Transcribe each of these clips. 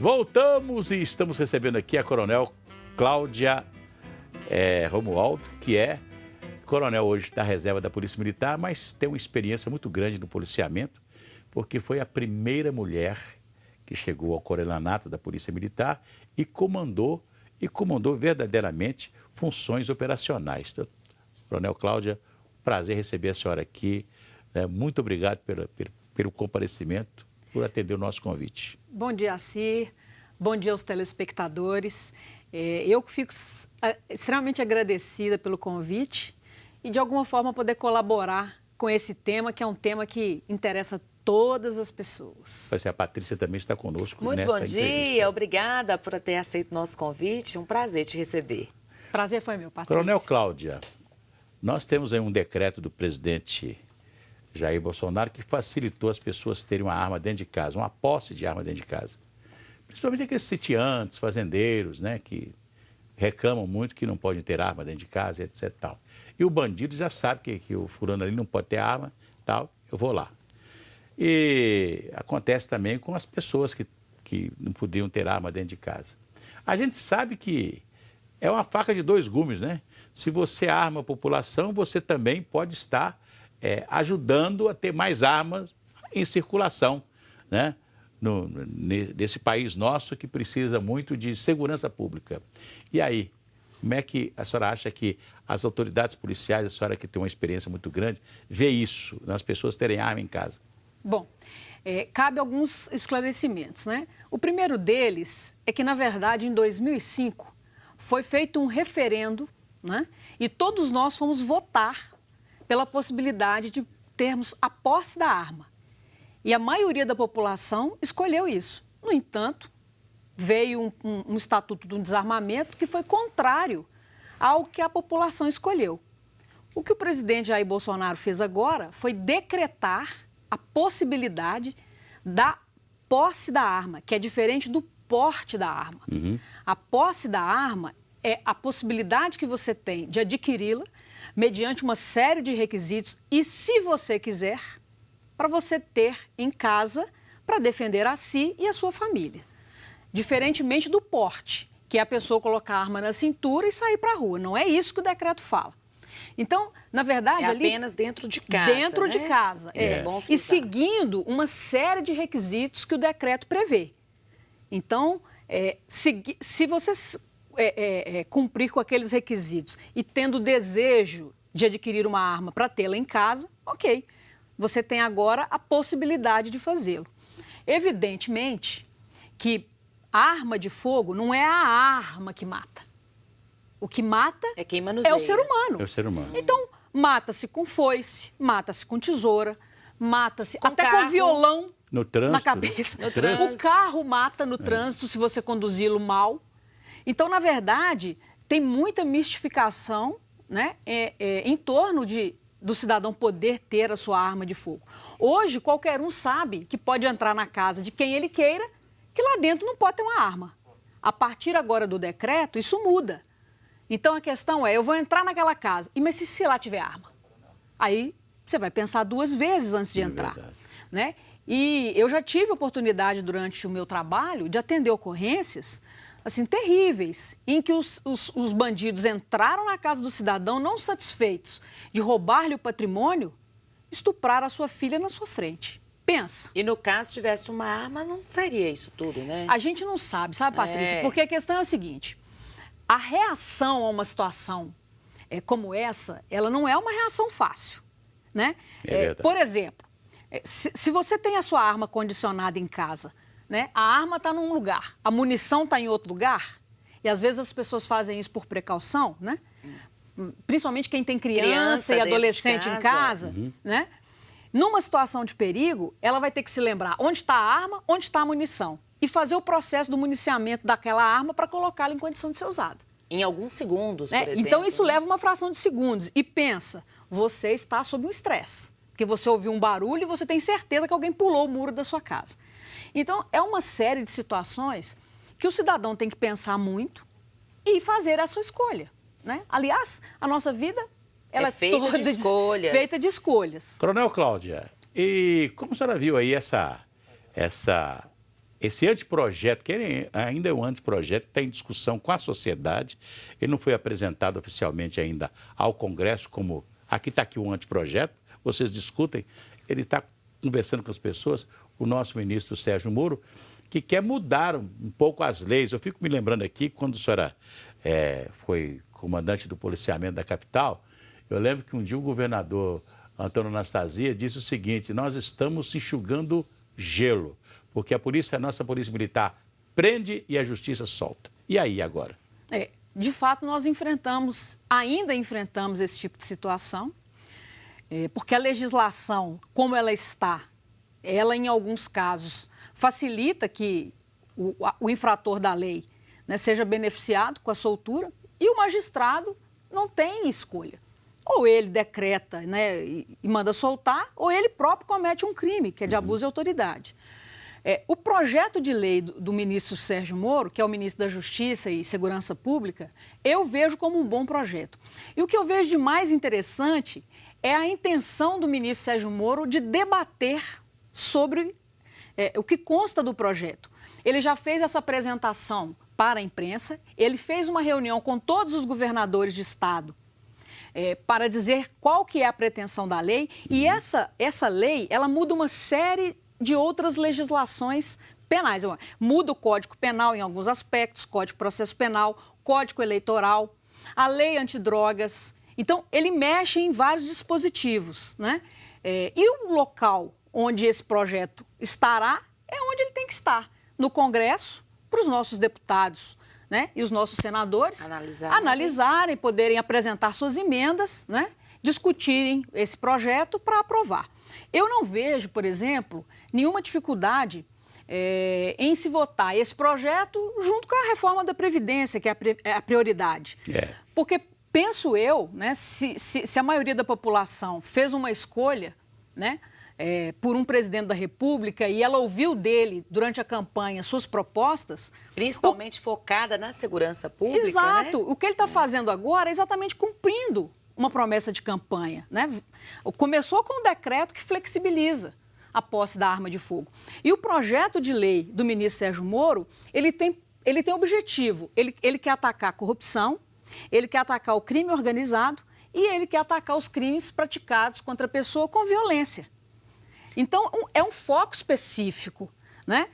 Voltamos e estamos recebendo aqui a Coronel Cláudia Romualdo, que é coronel hoje da reserva da Polícia Militar, mas tem uma experiência muito grande no policiamento, porque foi a primeira mulher que chegou ao coronelato da Polícia Militar e comandou verdadeiramente funções operacionais. Então, Coronel Cláudia, prazer receber a senhora aqui. Muito obrigado pelo comparecimento, por atender o nosso convite. Bom dia, Assir. Bom dia aos telespectadores. Eu fico extremamente agradecida pelo convite e, de alguma forma, poder colaborar com esse tema, que é um tema que interessa todas as pessoas. A Patrícia também está conosco nessa entrevista. Muito bom dia, obrigada por ter aceito o nosso convite. Um prazer te receber. Prazer foi meu, Patrícia. Coronel Cláudia, nós temos aí um decreto do presidente Jair Bolsonaro que facilitou as pessoas terem uma arma dentro de casa, uma posse de arma dentro de casa. Principalmente aqueles sitiantes, fazendeiros, né, que reclamam muito que não podem ter arma dentro de casa, etc. Tal. E o bandido já sabe que o fulano ali não pode ter arma, tal, eu vou lá. E acontece também com as pessoas que não podiam ter arma dentro de casa. A gente sabe que é uma faca de dois gumes, né? Se você arma a população, você também pode estar ajudando a ter mais armas em circulação, né? Nesse país nosso que precisa muito de segurança pública. E aí, como é que a senhora acha que as autoridades policiais, a senhora que tem uma experiência muito grande, vê isso, nas pessoas terem arma em casa? Bom, cabe alguns esclarecimentos, né? O primeiro deles é que, na verdade, em 2005, foi feito um referendo, né? E todos nós fomos votar pela possibilidade de termos a posse da arma. E a maioria da população escolheu isso. No entanto, veio um estatuto do desarmamento que foi contrário ao que a população escolheu. O que o presidente Jair Bolsonaro fez agora foi decretar a possibilidade da posse da arma, que é diferente do porte da arma. Uhum. A posse da arma é a possibilidade que você tem de adquiri-la mediante uma série de requisitos e, se você quiser, para você ter em casa para defender a si e a sua família. Diferentemente do porte, que é a pessoa colocar a arma na cintura e sair para a rua. Não é isso que o decreto fala. Então, na verdade, ali... apenas dentro de casa, Dentro de casa, É bom e seguindo uma série de requisitos que o decreto prevê. Então, se você cumprir com aqueles requisitos e tendo desejo de adquirir uma arma para tê-la em casa, ok. Você tem agora a possibilidade de fazê-lo. Evidentemente que a arma de fogo não é a arma que mata. O que mata é quem manuseia. É o ser humano. É o ser humano. Então, mata-se com foice, mata-se com tesoura, mata-se até carro, com violão no trânsito, na cabeça. No trânsito. O carro mata no trânsito se você conduzi-lo mal. Então, na verdade, tem muita mistificação, né, em torno do cidadão poder ter a sua arma de fogo. Hoje, qualquer um sabe que pode entrar na casa de quem ele queira, que lá dentro não pode ter uma arma. A partir agora do decreto, isso muda. Então, a questão eu vou entrar naquela casa, mas se lá tiver arma? Aí, você vai pensar duas vezes antes de entrar, né? E eu já tive oportunidade, durante o meu trabalho, de atender ocorrências assim, terríveis, em que os bandidos entraram na casa do cidadão não satisfeitos de roubar-lhe o patrimônio, estupraram a sua filha na sua frente. Pensa. E no caso, se tivesse uma arma, não seria isso tudo, né? A gente não sabe, Patrícia? Porque a questão é a seguinte, a reação a uma situação como essa, ela não é uma reação fácil, né? Por exemplo, se você tem a sua arma condicionada em casa, né? A arma está num lugar, a munição está em outro lugar, e às vezes as pessoas fazem isso por precaução, né? Principalmente quem tem criança e adolescente em casa, né? Numa situação de perigo, ela vai ter que se lembrar onde está a arma, onde está a munição, e fazer o processo do municiamento daquela arma para colocá-la em condição de ser usada. Em alguns segundos, por exemplo. Então isso leva uma fração de segundos. E pensa, você está sob um estresse, porque você ouviu um barulho e você tem certeza que alguém pulou o muro da sua casa. Então, é uma série de situações que o cidadão tem que pensar muito e fazer a sua escolha, né? Aliás, a nossa vida ela é feita de escolhas. Feita de escolhas. Coronel Cláudia, e como a senhora viu aí essa esse anteprojeto, que ainda é um anteprojeto, que está em discussão com a sociedade, ele não foi apresentado oficialmente ainda ao Congresso, como aqui está aqui um anteprojeto, vocês discutem, ele está conversando com as pessoas, o nosso ministro Sérgio Moro, que quer mudar um pouco as leis. Eu fico me lembrando aqui, quando a senhora foi comandante do policiamento da capital, eu lembro que um dia o governador Antônio Anastasia disse o seguinte: nós estamos enxugando gelo, porque a nossa polícia militar prende e a justiça solta. E aí agora? De fato, nós ainda enfrentamos esse tipo de situação, porque a legislação, como ela está, ela em alguns casos facilita que o infrator da lei, né, seja beneficiado com a soltura, e o magistrado não tem escolha. Ou ele decreta, né, e manda soltar, ou ele próprio comete um crime, que é de abuso de autoridade. O projeto de lei do ministro Sérgio Moro, que é o ministro da Justiça e Segurança Pública, eu vejo como um bom projeto. E o que eu vejo de mais interessante é a intenção do ministro Sérgio Moro de debater sobre o que consta do projeto. Ele já fez essa apresentação para a imprensa, ele fez uma reunião com todos os governadores de estado para dizer qual que é a pretensão da lei, e essa lei, ela muda uma série de outras legislações penais. Muda o Código Penal em alguns aspectos, Código de Processo Penal, Código Eleitoral, a lei antidrogas. Então, ele mexe em vários dispositivos, né? E o local onde esse projeto estará é onde ele tem que estar, no Congresso, para os nossos deputados, né, e os nossos senadores analisarem, poderem apresentar suas emendas, né, discutirem esse projeto para aprovar. Eu não vejo, por exemplo, nenhuma dificuldade em se votar esse projeto junto com a reforma da Previdência, que é a prioridade. Porque, penso eu, né, se a maioria da população fez uma escolha, né, por um presidente da República, e ela ouviu dele, durante a campanha, suas propostas... Principalmente focada na segurança pública, Exato. Né? O que ele está fazendo agora é exatamente cumprindo uma promessa de campanha, né? Começou com um decreto que flexibiliza a posse da arma de fogo. E o projeto de lei do ministro Sérgio Moro, ele tem objetivo. Ele quer atacar a corrupção, ele quer atacar o crime organizado e ele quer atacar os crimes praticados contra a pessoa com violência. Então, é um foco específico, né?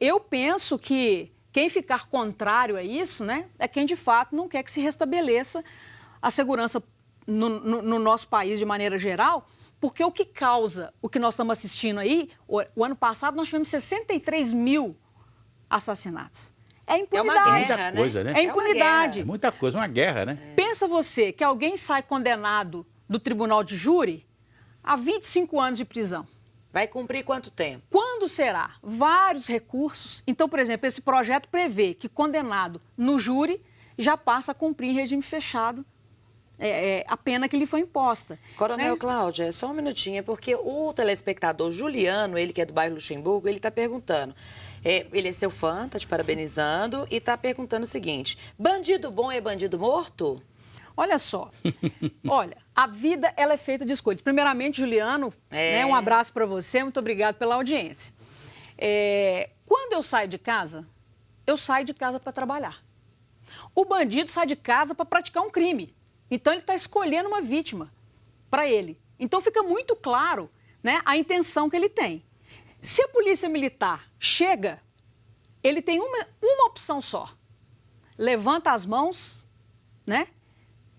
Eu penso que quem ficar contrário a isso, né, é quem de fato não quer que se restabeleça a segurança no nosso país de maneira geral, porque o que causa o que nós estamos assistindo aí, o ano passado nós tivemos 63 mil assassinatos. É impunidade. É uma guerra, muita coisa, né? É impunidade. É muita coisa, uma guerra, né? Pensa você que alguém sai condenado do tribunal de júri a 25 anos de prisão. Vai cumprir quanto tempo? Quando será? Vários recursos. Então, por exemplo, esse projeto prevê que condenado no júri já passa a cumprir em regime fechado a pena que lhe foi imposta. Coronel Cláudia, só um minutinho, porque o telespectador Juliano, ele que é do bairro Luxemburgo, ele está perguntando. Ele é seu fã, está te parabenizando e está perguntando o seguinte: bandido bom é bandido morto? Olha só, a vida ela é feita de escolhas. Primeiramente, Juliano, né, um abraço para você, muito obrigado pela audiência. Quando eu saio de casa para trabalhar. O bandido sai de casa para praticar um crime. Então, ele está escolhendo uma vítima para ele. Então, fica muito claro, né, a intenção que ele tem. Se a polícia militar chega, ele tem uma opção só. Levanta as mãos, né?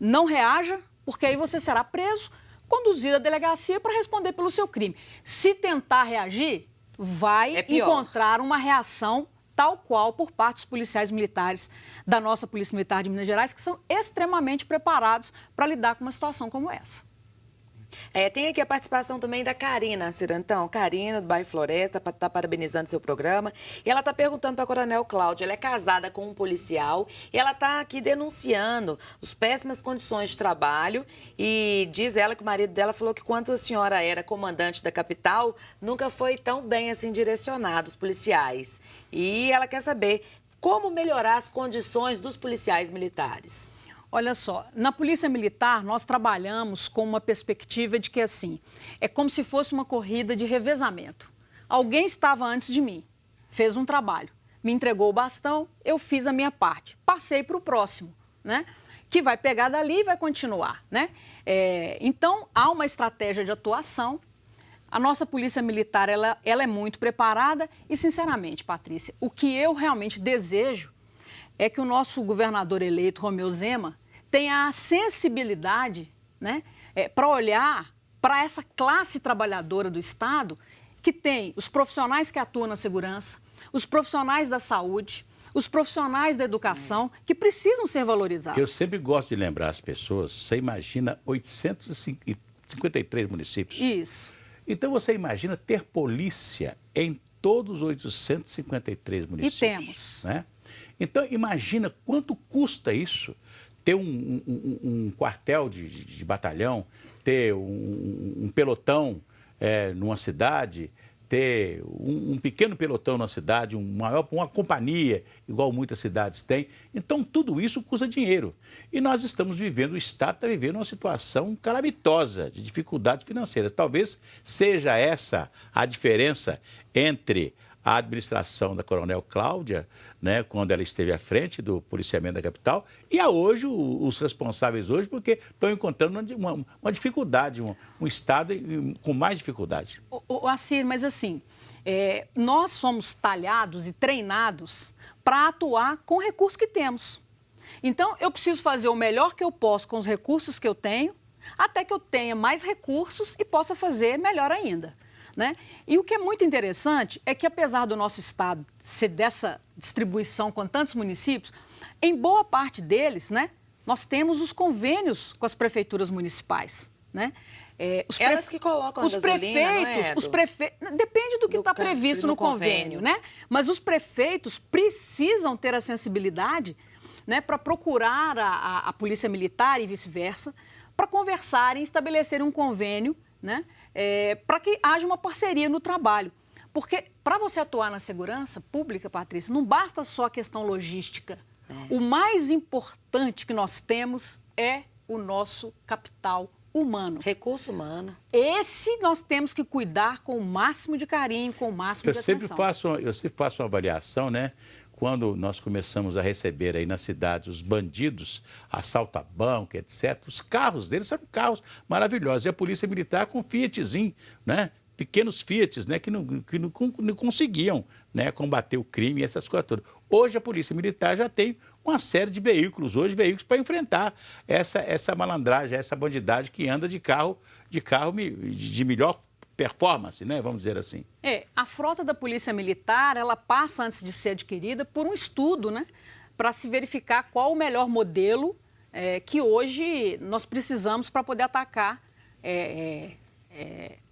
Não reaja, porque aí você será preso, conduzido à delegacia para responder pelo seu crime. Se tentar reagir, vai encontrar uma reação tal qual por parte dos policiais militares da nossa Polícia Militar de Minas Gerais, que são extremamente preparados para lidar com uma situação como essa. Tem aqui a participação também da Karina Cirantão. Karina, do bairro Floresta, está parabenizando seu programa. E ela está perguntando para a Coronel Cláudia. Ela é casada com um policial e ela está aqui denunciando as péssimas condições de trabalho. E diz ela que o marido dela falou que quando a senhora era comandante da capital, nunca foi tão bem assim direcionado os policiais. E ela quer saber como melhorar as condições dos policiais militares. Olha só, na Polícia Militar nós trabalhamos com uma perspectiva de que assim, é como se fosse uma corrida de revezamento. Alguém estava antes de mim, fez um trabalho, me entregou o bastão, eu fiz a minha parte, passei para o próximo, né? Que vai pegar dali e vai continuar, né? Então, há uma estratégia de atuação. A nossa Polícia Militar, ela é muito preparada e, sinceramente, Patrícia, o que eu realmente desejo é que o nosso governador eleito, Romeu Zema, tenha a sensibilidade, né, para olhar para essa classe trabalhadora do Estado que tem os profissionais que atuam na segurança, os profissionais da saúde, os profissionais da educação, que precisam ser valorizados. Eu sempre gosto de lembrar as pessoas, você imagina 853 municípios. Isso. Então você imagina ter polícia em todos os 853 municípios. E temos. Né? Então imagina quanto custa isso, ter um quartel de batalhão, ter um pelotão numa cidade, ter um pequeno pelotão na cidade, uma companhia, igual muitas cidades têm. Então, tudo isso custa dinheiro. E nós estamos vivendo, o Estado está vivendo uma situação calamitosa de dificuldades financeiras. Talvez seja essa a diferença entre a administração da Coronel Cláudia, né, quando ela esteve à frente do policiamento da capital, e hoje, os responsáveis hoje, porque estão encontrando uma dificuldade, um Estado com mais dificuldade. Assir, mas assim, nós somos talhados e treinados para atuar com o recurso que temos. Então, eu preciso fazer o melhor que eu posso com os recursos que eu tenho, até que eu tenha mais recursos e possa fazer melhor ainda. Né? E o que é muito interessante é que, apesar do nosso estado ser dessa distribuição com tantos municípios, em boa parte deles, né, nós temos os convênios com as prefeituras municipais. Né? Elas que colocam os a gasolina, prefeitos, depende do que está previsto no convênio, né? Mas os prefeitos precisam ter a sensibilidade, né, para procurar a Polícia Militar e vice-versa, para conversarem e estabelecerem um convênio, né, para que haja uma parceria no trabalho. Porque para você atuar na segurança pública, Patrícia, não basta só a questão logística. O mais importante que nós temos é o nosso capital humano. Recurso humano. Esse nós temos que cuidar com o máximo de carinho, com o máximo de atenção. Eu sempre faço uma avaliação, né? Quando nós começamos a receber aí na cidade os bandidos, assalto a banco, etc., os carros deles eram carros maravilhosos. E a Polícia Militar com Fiatzinho, né? Pequenos Fiats, né? Que não conseguiam, né, combater o crime e essas coisas todas. Hoje a Polícia Militar já tem uma série de veículos, para enfrentar essa malandragem, essa bandidagem que anda de carro de melhor performance, né? Vamos dizer assim. A frota da Polícia Militar, ela passa, antes de ser adquirida, por um estudo, né? Para se verificar qual o melhor modelo que hoje nós precisamos para poder atacar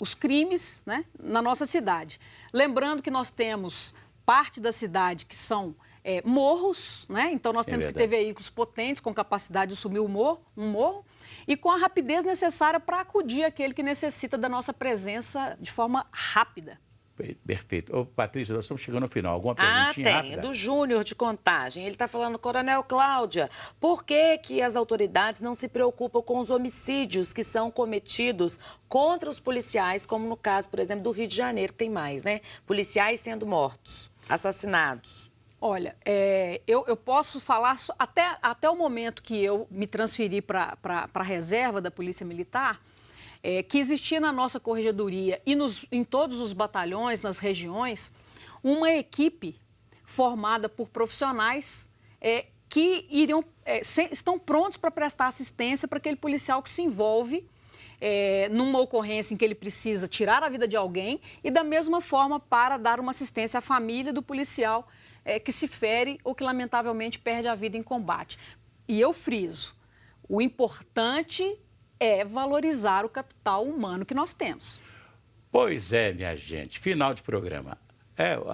os crimes, né, na nossa cidade. Lembrando que nós temos parte da cidade que são morros, né? Então nós temos que ter veículos potentes com capacidade de subir um morro e com a rapidez necessária para acudir aquele que necessita da nossa presença de forma rápida. Perfeito. Ô, Patrícia, nós estamos chegando ao final. Alguma perguntinha rápida? Do Júnior de Contagem. Ele está falando, Coronel Cláudia, por que as autoridades não se preocupam com os homicídios que são cometidos contra os policiais, como no caso, por exemplo, do Rio de Janeiro, que tem mais, né? Policiais sendo mortos, assassinados. Olha, eu posso falar até o momento que eu me transferi para a reserva da Polícia Militar, que existia na nossa corregedoria e em todos os batalhões, nas regiões, uma equipe formada por profissionais que estão prontos para prestar assistência para aquele policial que se envolve numa ocorrência em que ele precisa tirar a vida de alguém e, da mesma forma, para dar uma assistência à família do policial que se fere ou que, lamentavelmente, perde a vida em combate. E eu friso, o importante é valorizar o capital humano que nós temos. Pois é, minha gente. Final de programa.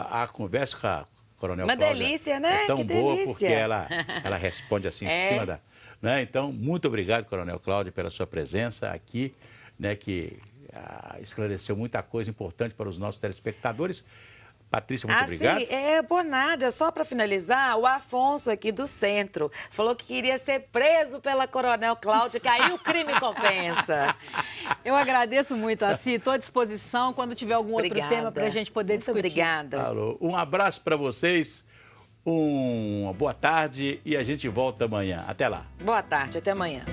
A conversa com a Coronel Cláudia delícia, né? É tão que boa delícia. porque ela responde assim em cima da... Né? Então, muito obrigado, Coronel Cláudia, pela sua presença aqui, né, que esclareceu muita coisa importante para os nossos telespectadores. Patrícia, muito obrigado. Sim, por nada. Só para finalizar, o Afonso aqui do Centro falou que queria ser preso pela Coronel Cláudia, que aí o crime compensa. Eu agradeço muito, Assi. Estou à disposição quando tiver algum outro Obrigada. tema para a gente poder discutir. Obrigada. Alô, um abraço para vocês, uma boa tarde e a gente volta amanhã. Até lá. Boa tarde, até amanhã.